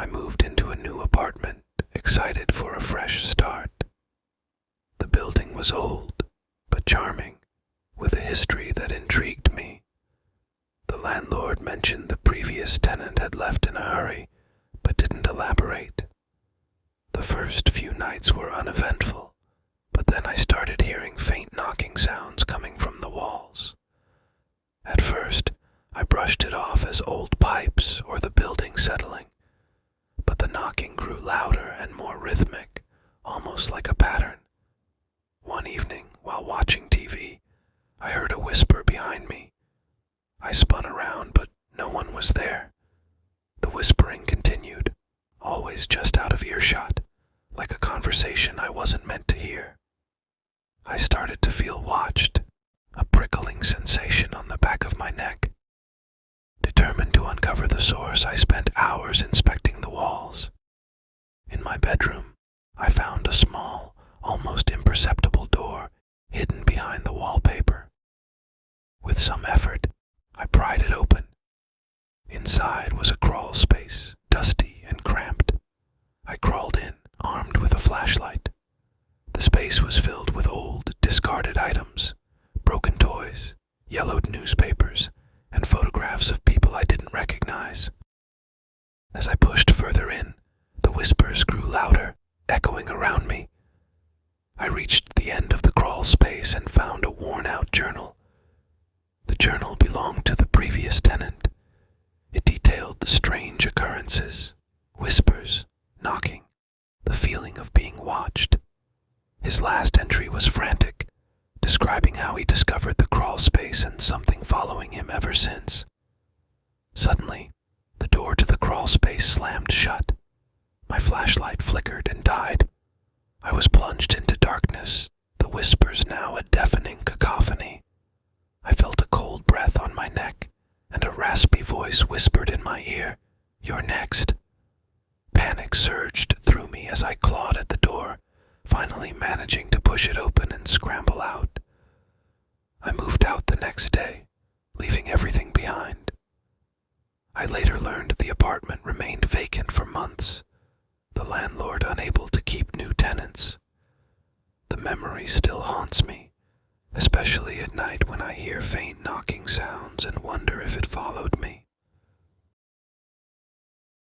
I moved into a new apartment, excited for a fresh start. The building was old, but charming, with a history that intrigued me. The landlord mentioned the previous tenant had left in a hurry, but didn't elaborate. The first few nights were uneventful, but then I started hearing faint knocking sounds coming from the walls. At first, I brushed it off as old pipes or the building settling, but the knocking grew louder and more rhythmic, almost like a pattern. One evening, while watching TV, I heard a whisper behind me. I spun around, but no one was there. The whispering continued, always just out of earshot, like a conversation I wasn't meant to hear. I started to feel watched, a prickling sensation on the back of my neck. Determined to uncover the source, I spent hours inspecting the walls. In my bedroom, I found a small, almost imperceptible door hidden behind the wallpaper. With some effort, I pried it open. Inside was a crawl space, dusty and cramped. I crawled in, armed with a flashlight. The space was filled with old, discarded items, broken toys, yellowed newspapers, and photographs of people I didn't recognize. As I pushed further in, the whispers grew louder, echoing around me. I reached the end of the crawl space and found a worn-out journal. The journal belonged to the previous tenant. It detailed the strange occurrences, whispers, knocking, the feeling of being watched. His last entry was frantic, describing how he discovered the crawl space and something following him ever since. Suddenly, the door to the crawl space slammed shut. My flashlight flickered and died. I was plunged into darkness, the whispers now a deafening cacophony. I felt a cold breath on my neck, and a raspy voice whispered in my ear, "You're next." Panic surged through me as I clawed at the door, finally managing to push it open and scramble out. I moved out the next day, leaving everything behind. I later learned the apartment remained vacant for months, the landlord unable to keep new tenants. The memory still haunts me, especially at night when I hear faint knocking sounds and wonder if it followed